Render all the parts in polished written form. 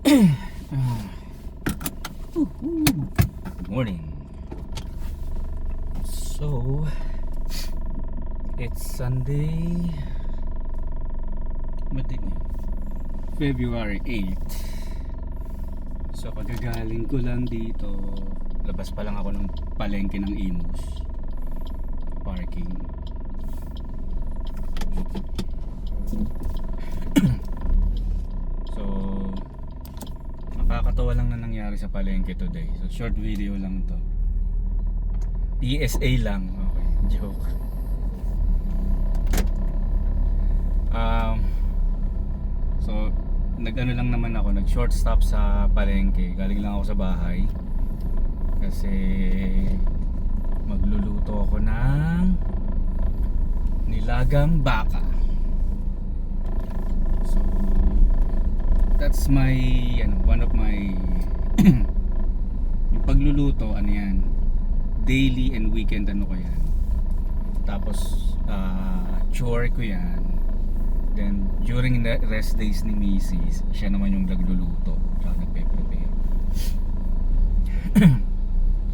Good morning. So, it's Sunday. February 8. So, pagkagaling ko lang dito, labas pa lang ako ng palengke ng Imus. Parking. So, nakakatawa lang na nangyari sa palengke today. So, short video lang to. PSA lang. Okay, joke. So, nag-ano lang naman ako, nag-short stop sa palengke. Galing lang ako sa bahay. Kasi magluluto ako ng nilagang baka. So, that's my one of my yung pagluluto, ano yan, daily and weekend ano ko yan. Tapos chore ko yan. Then during the rest days ni Mrs., siya naman yung nagluluto tsaka nagpe-prepare.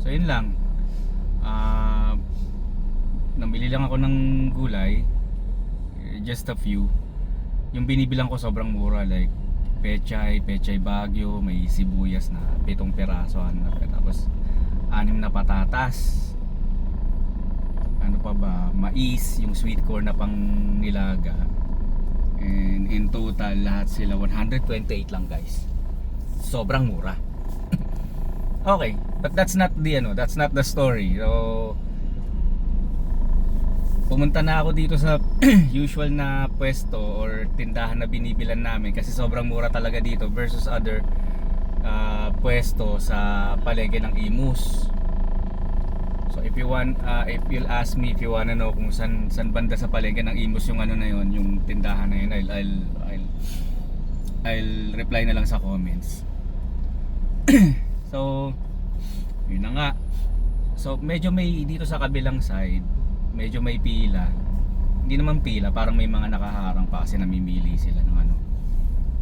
So yun lang. Namili lang ako ng gulay, just a few. Yung binibilang ko sobrang mura, like pechay bagyo, may sibuyas na 7 peraso, tapos 6 na patatas. Ano pa ba? Mais, yung sweet corn na pang nilaga. And in total, lahat sila 128 lang, guys. Sobrang mura. Okay, but that's not the story. So, pumunta na ako dito sa usual na pwesto or tindahan na binibilan namin kasi sobrang mura talaga dito versus other pwesto sa palengke ng Imus. So if you'll ask me if you wanna know kung san banda sa palengke ng Imus yung ano na yon, yung tindahan na yun, I'll reply na lang sa comments. So yun na nga. So medyo may dito sa kabilang side, medyo may pila. Hindi naman pila, parang may mga nakaharang pa kasi namimili sila ng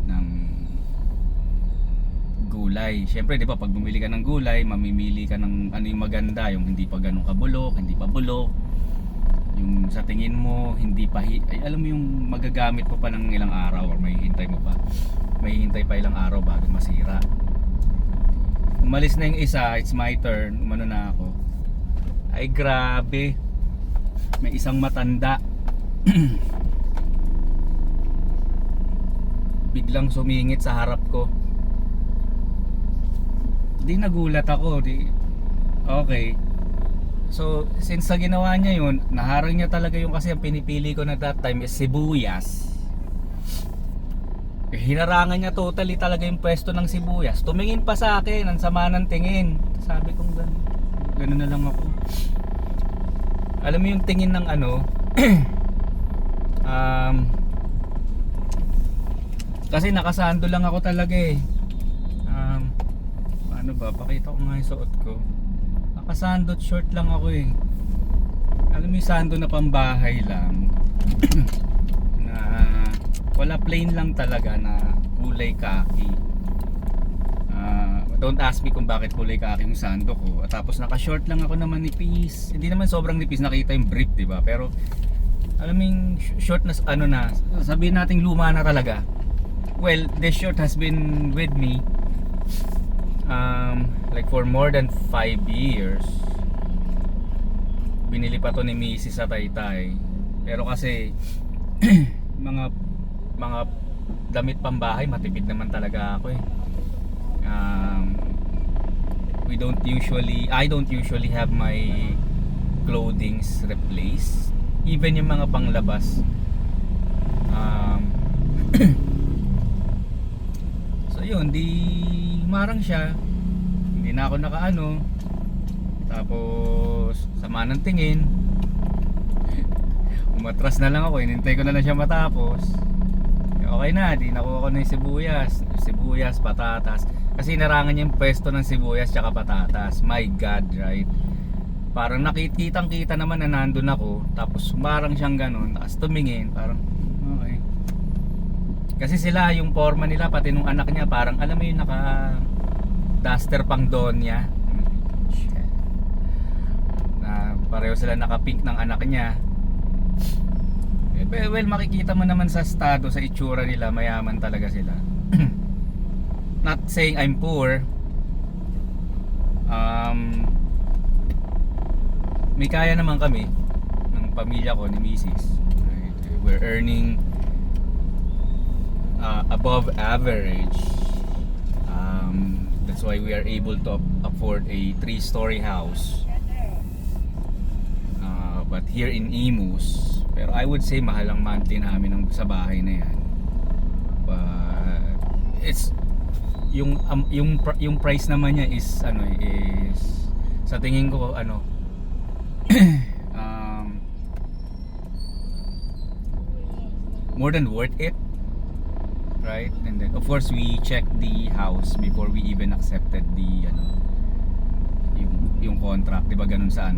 ng gulay. Syempre, 'di ba, pag bumili ka ng gulay, mamimili ka ng ano yung maganda, yung hindi pa ganun kabulok, hindi pa bulok. Yung sa tingin mo hindi pa alam mo yung magagamit mo pa ng ilang araw or may hintay pa ilang araw bago masira. Umalis na yung isa, it's my turn. Umano na ako. Ay grabe. May isang matanda. Biglang sumingit sa harap ko. Di nagulat ako, okay. So, since sa ginawa niya yun, naharang niya talaga yung, kasi ang pinipili ko na that time is sibuyas. Hinarangan niya totally talaga yung pwesto ng sibuyas. Tumingin pa sa akin, ang sama ng tingin. Sabi kong gano'n na lang ako. Alam mo yung tingin ng kasi nakasando lang ako talaga eh. Ano ba, pakita ko nga yung suot ko. Nakasandot short lang ako eh. Alam mo yung sando na pambahay lang. Na wala, plain lang talaga na kulay kaki. Don't ask me kung bakit kulay kaki yung sando ko. Tapos naka-short lang ako na manipis. Hindi naman sobrang nipis, nakita yung brief, 'di ba? Pero alam mo yung short na sabihin nating luma na talaga. Well, this short has been with me like for more than 5 years. Binili pa to ni Mrs. sa Taytay. Pero kasi mga damit pambahay, matipid naman talaga ako eh. I don't usually have my clothings replaced, even yung mga panglabas. So yun, di marang siya, hindi na ako nakaano. Tapos sama ng tingin, umatras na lang ako, inintay ko na lang siya matapos. Okay na, di nakuha ko na yung sibuyas, patatas. Kasi narangan niya yung pwesto ng sibuyas tsaka patatas. My God, right? Parang nakikitang kita naman na nandun ako. Tapos sumarang siyang ganun. Tapos tumingin, parang okay. Kasi sila, yung forma nila, pati nung anak niya, parang alam mo yung naka duster pang doon niya. Shit. Na pareho sila naka-pink ng anak niya. Well, makikita mo naman sa estado, sa itsura nila, mayaman talaga sila. Not saying I'm poor. May kaya naman kami ng pamilya ko ni Mrs. Right? We're earning above average. That's why we are able to afford a 3-story house. But here in Imus, pero I would say mahal ang monthly namin sa bahay na yan. But it's yung price naman niya is sa tingin ko more than worth it, right? And then of course we checked the house before we even accepted the yung contract, 'di ba ganun sa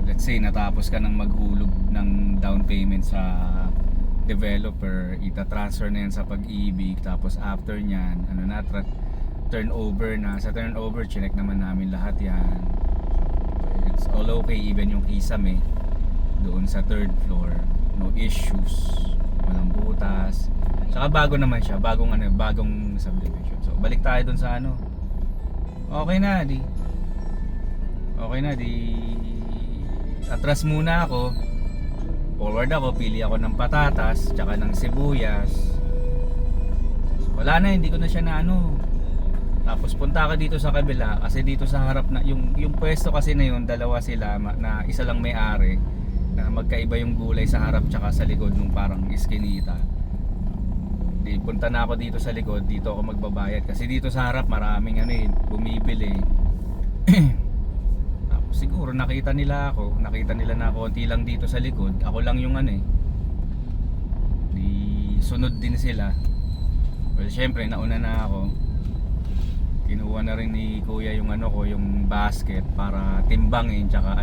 let's say natapos ka ng maghulog ng down payment sa developer, ita-transfer na yan sa Pag-ibig, tapos after nyan turnover na, sa turnover chinek naman namin lahat yan. So, it's all okay, even yung kisame doon sa 3rd floor, no issues, walang butas, saka bago naman siya, bagong subdivision. So balik tayo doon sa okay na atras muna ako, forward ako, pili ako ng patatas tsaka ng sibuyas. Wala na, hindi ko na siya na tapos punta ka dito sa kabila, kasi dito sa harap na yung pwesto kasi na yun, dalawa sila na isa lang may-ari, na magkaiba yung gulay sa harap tsaka sa likod nung parang iskinita. Di punta na ako dito sa likod, dito ako magbabayad kasi dito sa harap maraming bumibili. Siguro nakita nila na konti lang dito sa likod, ako lang yung di sunod din sila. Well, syempre nauna na ako, kinuha na rin ni kuya yung yung basket para timbangin tsaka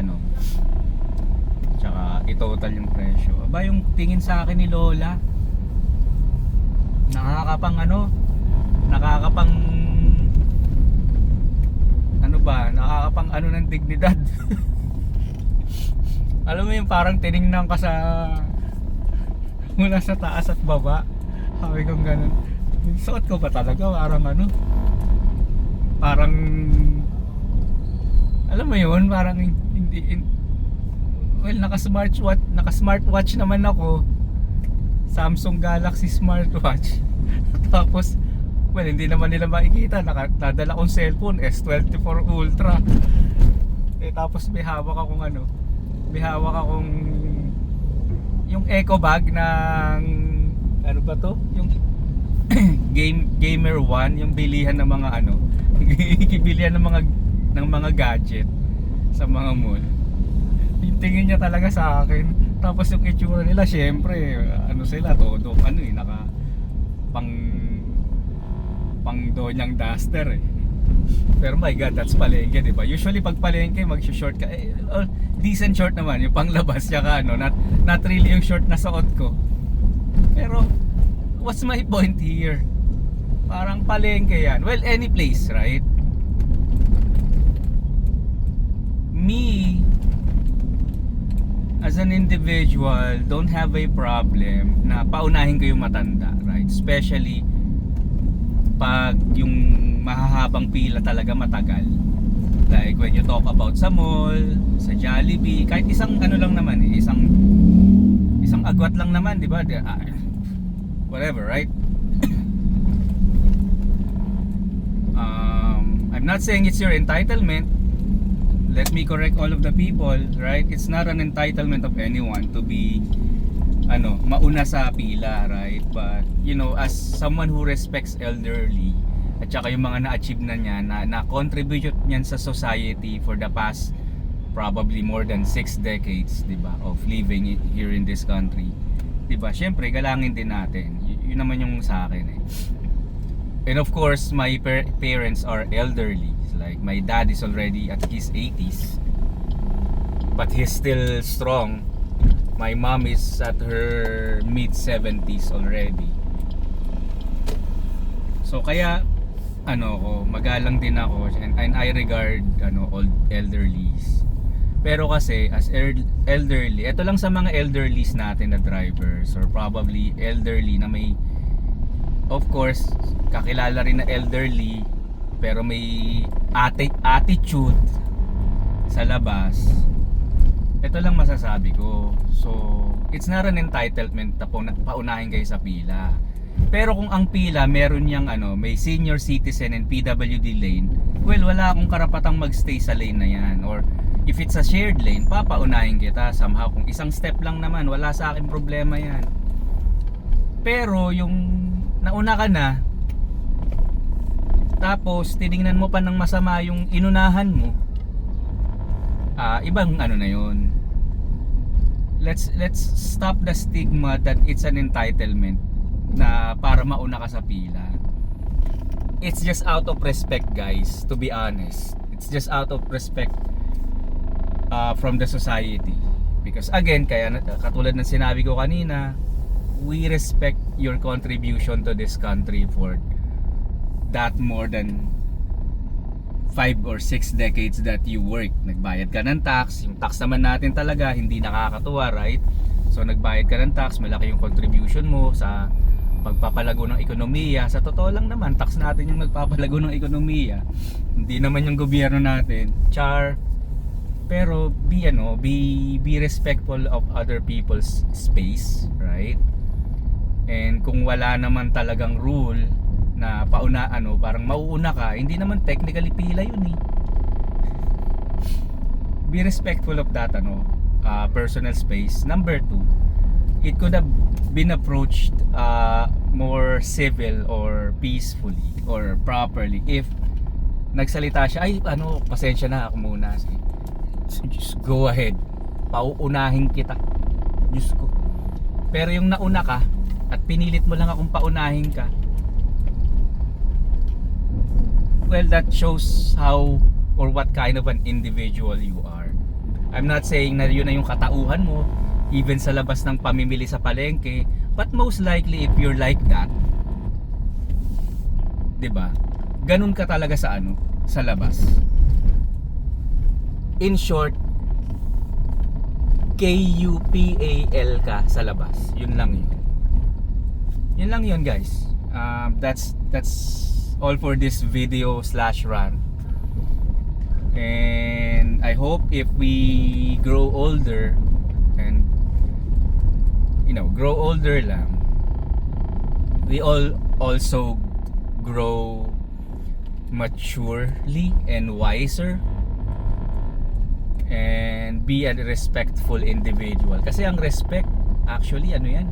tsaka itotal yung presyo. Aba, yung tingin sa akin ni Lola, nakakapang ng dignidad. Alam mo yung parang tiningnan ka mula sa taas at baba, sabi kong ganun, suot ko ba talaga parang alam mo yun, parang well, naka smartwatch naman ako, Samsung Galaxy smartwatch. Tapos well, hindi naman nila makikita, nadala kong cellphone S24 Ultra. Tapos may hawak akong yung eco bag ng ba to? Yung Gamer One, yung bilihan ng mga bilihan ng mga gadget sa mga mall. Yung tingin niya talaga sa akin. Tapos yung itsura nila, syempre, sila todo, naka pang donyang duster Pero my god, that's palengke, diba? Usually pag palengke, mag-short ka, decent short naman, yung panglabas, tsaka not really yung short na suot ko. Pero what's my point here? Parang palengke yan. Well, any place, right? Me as an individual don't have a problem na paunahin ko yung matanda, right? Especially pag yung mahahabang pila talaga matagal, like when you talk about sa mall, sa Jollibee, kahit isang lang naman isang agwat lang naman, di ba? Whatever, right? I'm not saying it's your entitlement. Let me correct all of the people, right? It's not an entitlement of anyone to be mauna sa pila, right? But as someone who respects elderly, at saka yung mga na-achieve na niya, na-contribute niyan sa society for the past probably more than 6 decades, diba, of living here in this country, diba? Syempre galangin din natin. Yun naman yung sa akin And of course, my parents are elderly. Like my dad is already at his 80s, but he's still strong. My mom is at her mid 70s already. So kaya magalang din ako, and I regard old elderlies. Pero kasi as elderly, ito lang sa mga elderlies natin na drivers or probably elderly na may, of course, kakilala rin na elderly pero may attitude sa labas. Ito lang masasabi ko. So, it's not an entitlement na paunahin kayo sa pila. Pero kung ang pila meron niyang may senior citizen and PWD lane, well, wala akong karapatang magstay sa lane na yan. Or if it's a shared lane, papaunahin kita somehow. Kung isang step lang naman, wala sa akin problema yan. Pero yung nauna ka na, tapos tiningnan mo pa ng masama yung inunahan mo, ibang na yun. Let's stop the stigma that it's an entitlement na para mauna ka sa pila. It's just out of respect, guys, to be honest. It's just out of respect from the society. Because again, kaya katulad ng sinabi ko kanina, we respect your contribution to this country for that more than 5 or 6 decades that you work. Nagbayad ka ng tax. Yung tax naman natin talaga hindi nakakatuwa, right? So nagbayad ka ng tax, malaki yung contribution mo sa pagpapalago ng ekonomiya. Sa totoo lang naman, tax natin yung nagpapalago ng ekonomiya. Hindi naman yung gobyerno natin. Char. Pero be respectful of other people's space, right? And kung wala naman talagang rule na parang mauuna ka, hindi naman technically pila yun eh. Be respectful of that personal space. Number 2, it could have been approached more civil or peacefully or properly if nagsalita siya, ay pasensya na ako muna. Just go ahead, pauunahin kita, Diyos ko. Pero yung nauna ka at pinilit mo lang akong paunahin ka, well, that shows how or what kind of an individual you are. I'm not saying na yun na yung katauhan mo even sa labas ng pamimili sa palengke, but most likely if you're like that, 'di ba? Ganun ka talaga sa sa labas. In short, KUPAL ka sa labas. Yun lang yun. Yun lang yun, guys. That's all for this video / run. And I hope if we grow older and grow older lang, we all also grow maturely and wiser and be a respectful individual. Kasi ang respect actually yan eh,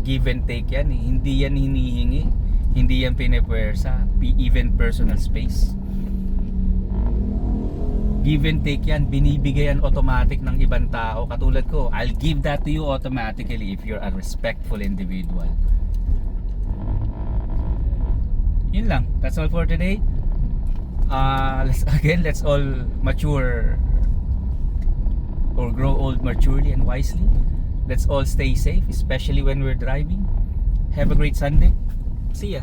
give and take yan eh. Hindi yan hinihingi, hindi yan pinepwersa, even personal space. Give and take yan, binibigay yan automatic ng ibang tao. Katulad ko, I'll give that to you automatically if you're a respectful individual. Yun lang, that's all for today. Let's all mature or grow old maturely and wisely. Let's all stay safe, especially when we're driving. Have a great Sunday. See ya.